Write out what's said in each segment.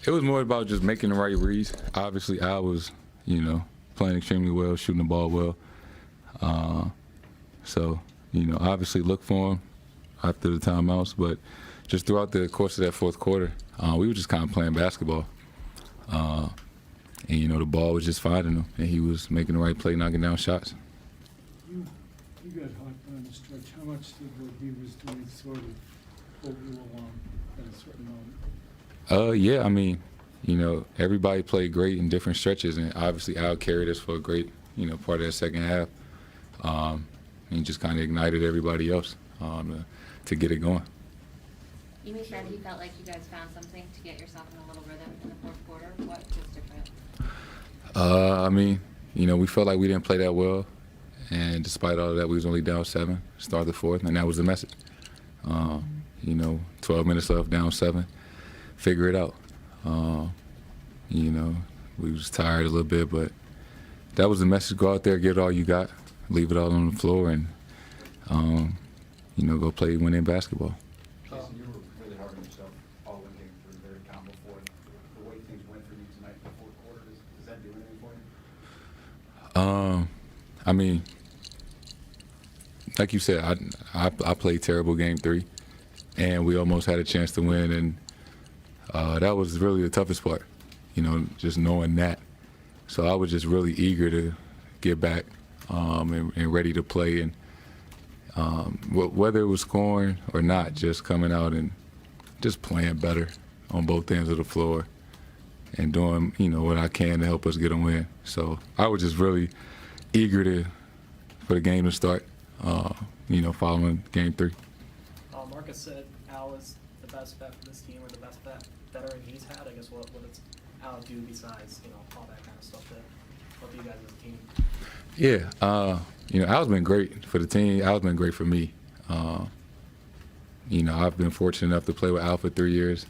It was more about just making the right reads. Obviously, I was, playing extremely well, shooting the ball well. So, obviously look for him after the timeouts. But just throughout the course of that fourth quarter, we were just kind of playing basketball. And, the ball was just finding him, and he was making the right play, knocking down shots. You got hot on the stretch. How much did what he was doing sort of hold you along at a certain moment? Yeah, I mean, everybody played great in different stretches, and obviously Al carried us for a great, part of that second half. And just kind of ignited everybody else to get it going. You said he felt like you guys found something to get yourself in a little rhythm in the fourth quarter. What was different? I mean, we felt like we didn't play that well, and despite all of that, we was only down 7, start the fourth, and that was the message. 12 minutes left, down 7, figure it out. We was tired a little bit, but that was the message. Go out there, get all you got, leave it all on the floor, and go play winning basketball. Jayson, you were really hard on yourself all winning. You were very calm before. The way things went for you tonight in the fourth quarter, does that do anything for you? I mean, like you said, I played terrible game 3, and we almost had a chance to win, and that was really the toughest part, just knowing that. So I was just really eager to get back and ready to play, and whether it was scoring or not, just coming out and just playing better on both ends of the floor and doing, what I can to help us get a win. So I was just really eager for the game to start, following game 3. Marcus said Al is the best bet for this team, or the best veteran he's had. I guess what does Al do besides, all that kind of stuff to help you guys as a team? Yeah, Al's been great for the team. Al's been great for me. I've been fortunate enough to play with Al for 3 years.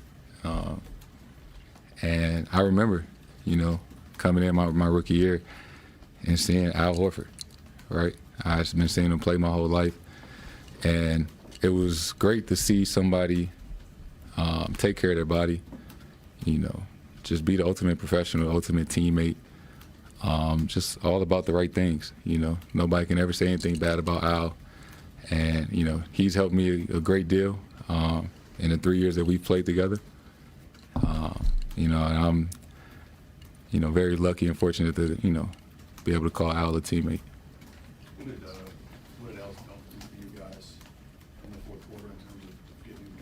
And I remember, coming in my rookie year and seeing Al Horford, right? I've been seeing him play my whole life. And it was great to see somebody take care of their body, just be the ultimate professional, ultimate teammate. Just all about the right things, Nobody can ever say anything bad about Al. And, he's helped me a great deal in the 3 years that we've played together. And I'm, very lucky and fortunate to, be able to call Al a teammate. What else helped for you guys in the fourth quarter in terms of getting you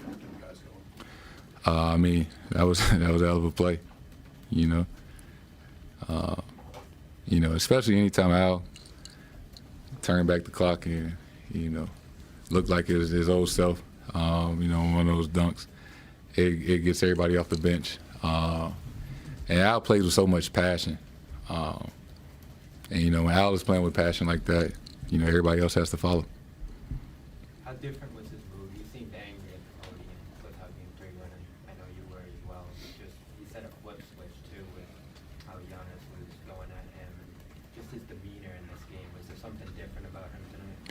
guys going? I mean, that was a hell of a play, Especially anytime Al turned back the clock and, looked like his old self, one of those dunks. It gets everybody off the bench. And Al plays with so much passion. And, when Al is playing with passion like that, everybody else has to follow. How different was his move? You seemed angry at the podium with how game 3 went, and I know you were as well. He said a flip switch, too, with how Giannis was going at him. And just his demeanor in this game, was there something different about him tonight?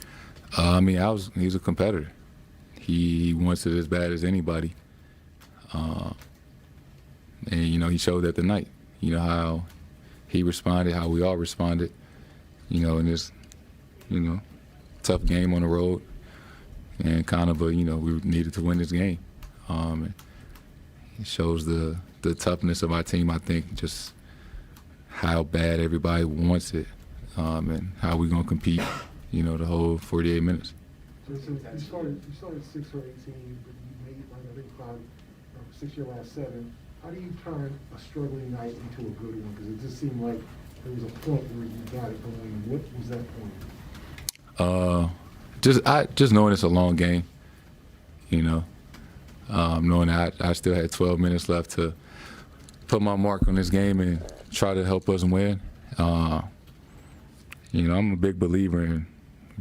He's a competitor. He wants it as bad as anybody. And, he showed that tonight. How he responded, how we all responded, in this, tough game on the road. And kind of we needed to win this game. And it shows the toughness of our team, I think, just how bad everybody wants it, and how we're going to compete, the whole 48 minutes. So you started 6 or 18, but you made, I think, 5, 6 your last 7. How do you turn a struggling night into a good one? Because it just seemed like there was a point where you got it going. What was that point? Just knowing it's a long game, knowing that I still had 12 minutes left to put my mark on this game and try to help us win. I'm a big believer in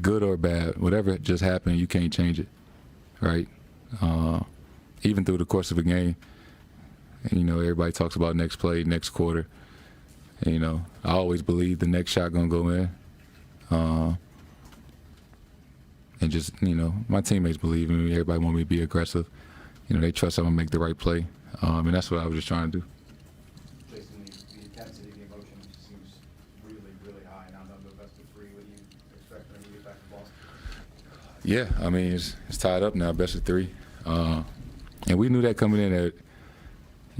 good or bad, whatever just happened, you can't change it, right? Even through the course of a game, and, everybody talks about next play, next quarter. And, I always believe the next shot gonna go in. And just, my teammates believe in me. Everybody want me to be aggressive. They trust I'm gonna make the right play. And that's what I was just trying to do. Yeah, I mean, it's tied up now, best of 3. And we knew that coming in that,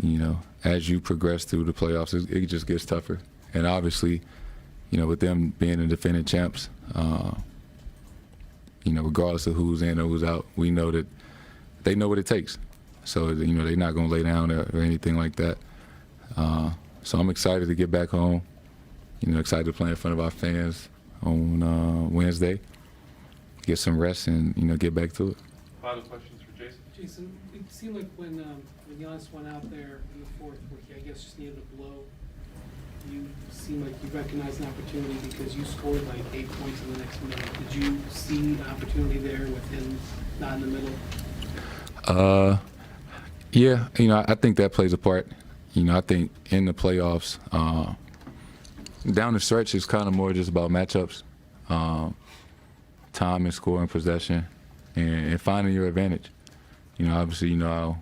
you know, as you progress through the playoffs, it just gets tougher. And obviously, you know, with them being the defending champs, you know, regardless of who's in or who's out, we know that they know what it takes. So, you know, they're not going to lay down or anything like that. So I'm excited to get back home, you know, excited to play in front of our fans on Wednesday, get some rest and, you know, get back to it. Final questions for Jayson? Jason, it seemed like when Giannis went out there in the fourth, where he, I guess, just needed a blow, you seemed like you recognized an opportunity because you scored like 8 points in the next minute. Did you see an opportunity there with him not in the middle? Yeah, you know, I think that plays a part. You know, I think in the playoffs, down the stretch, it's kind of more just about matchups, time and scoring possession, and finding your advantage. You know, obviously, you know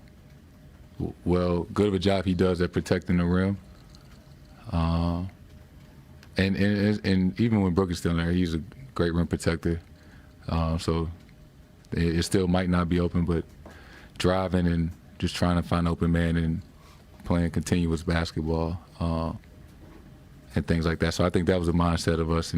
how well good of a job he does at protecting the rim. And even when Brooke is still there, he's a great rim protector. So it still might not be open, but driving and just trying to find open man and playing continuous basketball and things like that. So I think that was the mindset of us.